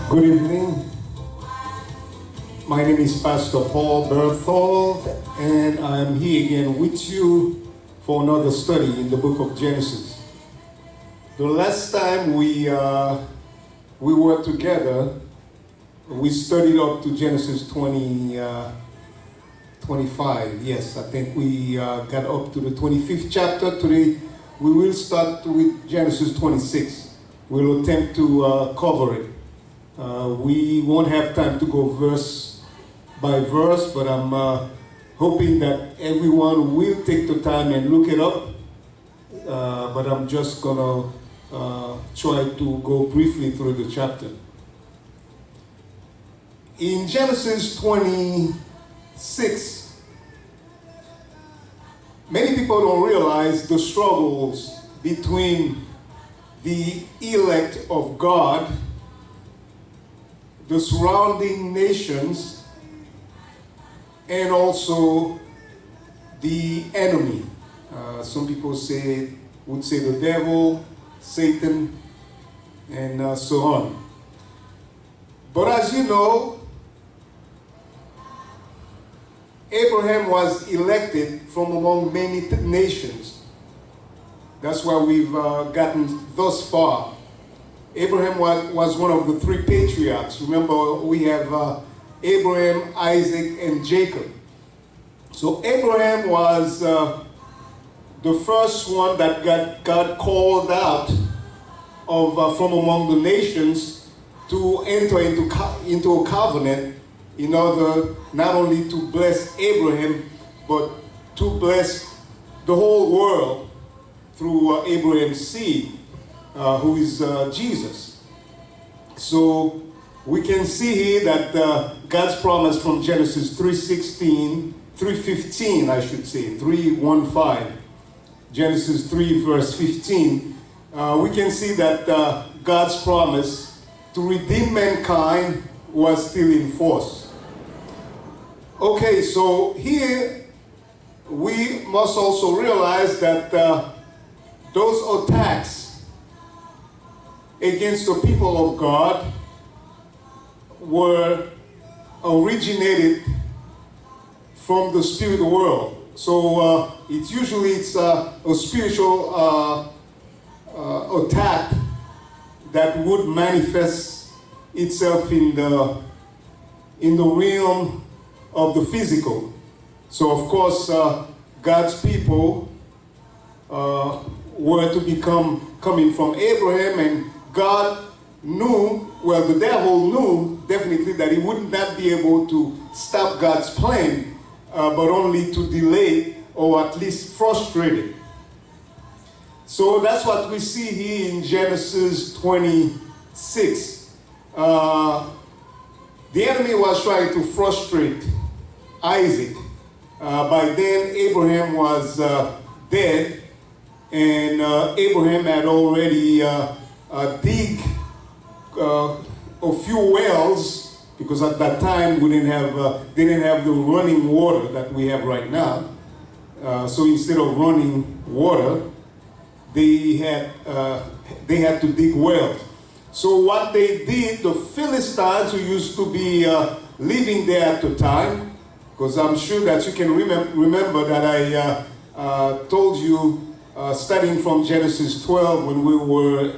Good evening. My name is Pastor Paul Berthold, and I'm here again with you for another study in the book of Genesis. The last time we were together, we studied up to Genesis 25. Yes, I think we got up to the 25th chapter. Today we will start with Genesis 26. We'll attempt to cover it. We won't have time to go verse by verse, but I'm hoping that everyone will take the time and look it up. But I'm just gonna try to go briefly through the chapter. In Genesis 26, many people don't realize the struggles between the elect of God, the surrounding nations, and also the enemy. Some people would say the devil, Satan, and so on. But as you know, Abraham was elected from among many nations. That's why we've gotten thus far. Abraham was one of the three patriarchs. Remember, we have Abraham, Isaac, and Jacob. So Abraham was the first one that God called out from among the nations to enter into a covenant in order not only to bless Abraham, but to bless the whole world through Abraham's seed, who is Jesus. So we can see here that God's promise from Genesis 3:15, I should say, 3:15, Genesis 3 verse 15, we can see that God's promise to redeem mankind was still in force. Okay, so here we must also realize that those attacks against the people of God were originated from the spirit world. So it's a spiritual attack that would manifest itself in the realm of the physical. So of course, God's people were to become coming from Abraham, and God knew, well, the devil knew definitely that he would not be able to stop God's plan, but only to delay or at least frustrate it. So that's what we see here in Genesis 26. The enemy was trying to frustrate Isaac. By then, Abraham was dead, and Abraham had already dig a few wells, because at that time they didn't have the running water that we have right now. So instead of running water, they had to dig wells. So what they did, the Philistines, who used to be living there at the time, because I'm sure that you can remember that I told you, studying from Genesis 12, when we were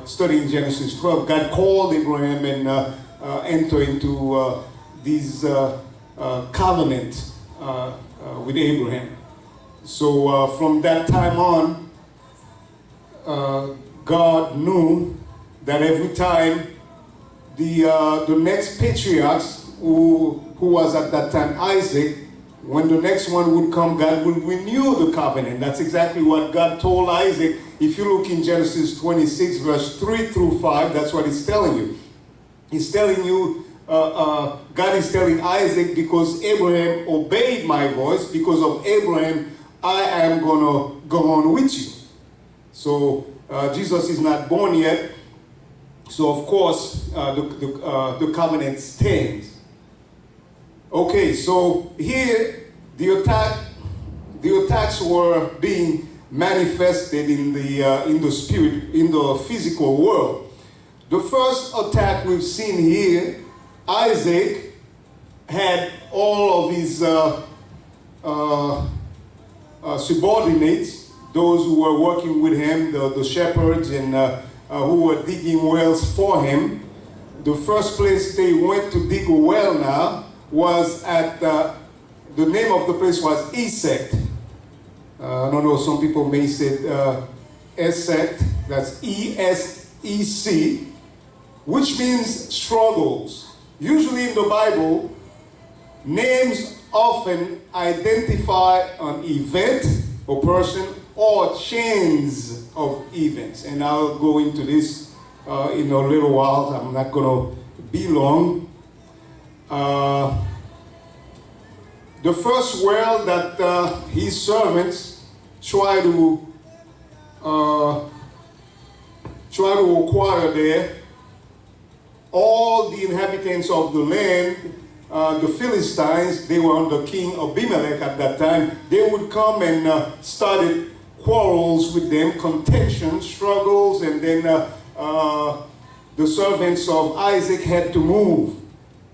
studying Genesis 12, God called Abraham and entered into these covenant with Abraham. So from that time on, God knew that every time the next patriarchs, who was at that time Isaac, when the next one would come, God would renew the covenant. That's exactly what God told Isaac. If you look in Genesis 26, verse 3 through 5, that's what he's telling you. He's telling you, God is telling Isaac, because Abraham obeyed my voice, because of Abraham, I am going to go on with you. So Jesus is not born yet. So of course, the covenant stands. Okay, so here the attacks were being manifested in the spirit, in the physical world. The first attack we've seen here, Isaac had all of his subordinates, those who were working with him, the shepherds and who were digging wells for him. The first place they went to dig a well now was at, the name of the place was Esek. I don't know, some people may say Esek, that's E-S-E-C, which means struggles. Usually in the Bible, names often identify an event, a person, or chains of events. And I'll go into this in a little while. I'm not going to be long. The first well that his servants try to acquire there, all the inhabitants of the land, the Philistines, they were under King Abimelech at that time, they would come and started quarrels with them, contentions, struggles, and then the servants of Isaac had to move.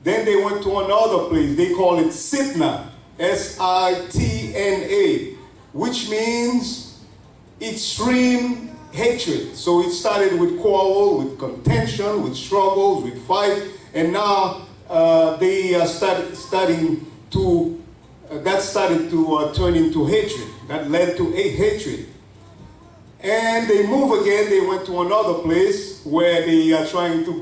Then they went to another place, they call it Sitna, S-I-T-N-A, which means extreme hatred. So it started with quarrel, with contention, with struggles, with fight, and now they started to turn into hatred. That led to a hatred. And they move again, they went to another place where they are trying to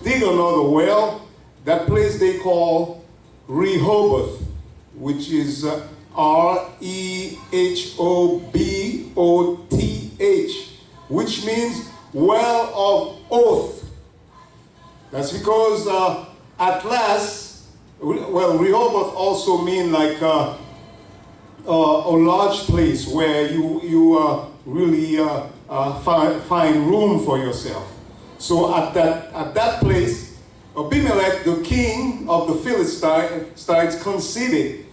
dig another well. That place they call Rehoboth, which is R-E-H-O-B-O-T-H, which means well of oath. That's because at last, well, Rehoboth also means like a large place where you really find room for yourself. So at that place, Abimelech, the king of the Philistines, conceded.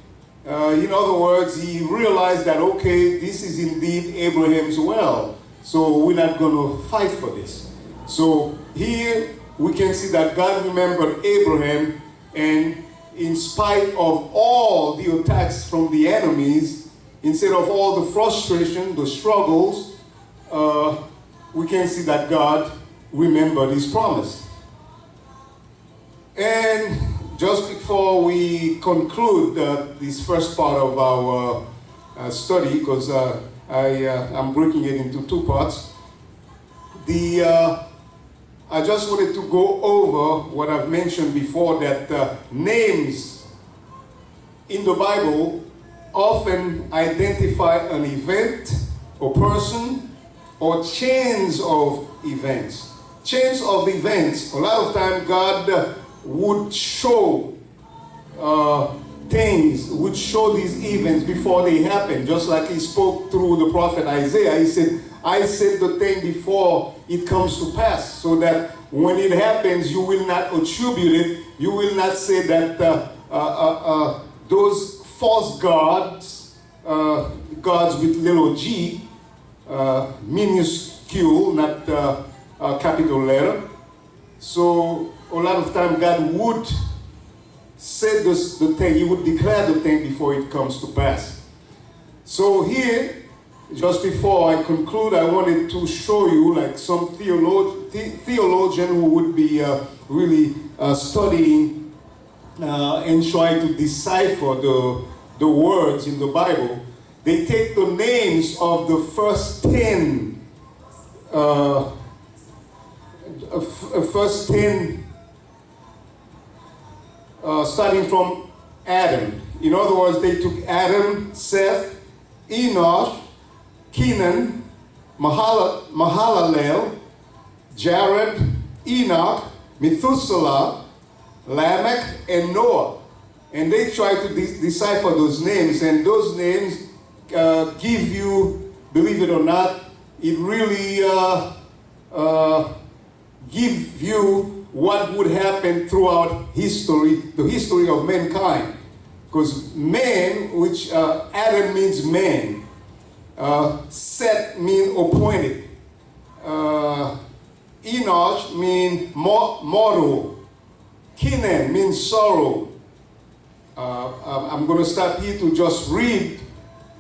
In other words, he realized that, okay, this is indeed Abraham's well, so we're not going to fight for this. So here we can see that God remembered Abraham, and in spite of all the attacks from the enemies, instead of all the frustration, the struggles, we can see that God remembered his promise. And just before we conclude this first part of our study, because I'm breaking it into two parts, I just wanted to go over what I've mentioned before, that names in the Bible often identify an event, a person, or chains of events. Chains of events, a lot of time God would show things, would show these events before they happen. Just like he spoke through the prophet Isaiah, he said, I said the thing before it comes to pass, so that when it happens, you will not attribute it, you will not say that those false gods, gods with little g, minuscule, not capital letter. So a lot of time God would say the thing, he would declare the thing before it comes to pass. So here, just before I conclude, I wanted to show you like some theologian who would be really studying and trying to decipher the words in the Bible. They take the names of the first 10 starting from Adam. In other words, they took Adam, Seth, Enosh, Kenan, Mahalalel, Jared, Enoch, Methuselah, Lamech, and Noah. And they tried to decipher those names, and those names give you, believe it or not, it really give you what would happen throughout history, the history of mankind. Because man, which Adam means man, Seth means appointed, Enosh means mortal. Kenan means sorrow. I'm going to stop here to just read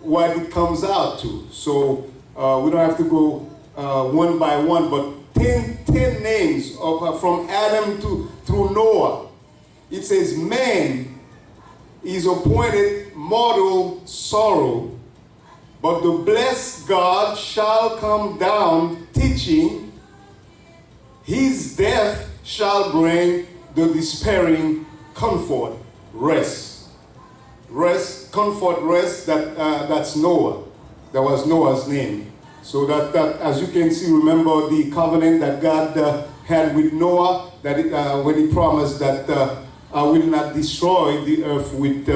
what it comes out to. So we don't have to go one by one, but 10 names of, from Adam through Noah. It says, man is appointed mortal sorrow, but the blessed God shall come down teaching. His death shall bring the despairing comfort, rest. Rest, comfort, rest, that's Noah. That was Noah's name. So that as you can see, remember the covenant that God had with Noah, that when he promised that I will not destroy the earth with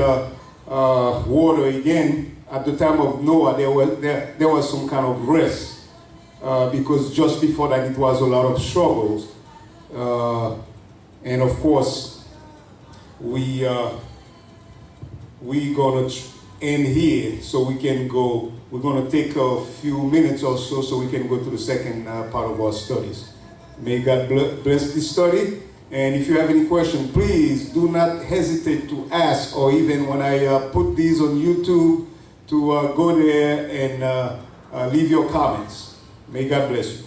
water again. At the time of Noah, there was some kind of rest, because just before that it was a lot of struggles. And of course, we're gonna end here so we can go. We're gonna take a few minutes or so we can go to the second part of our studies. May God bless this study. And if you have any question, please do not hesitate to ask, or even when I put these on YouTube, to go there and leave your comments. May God bless you.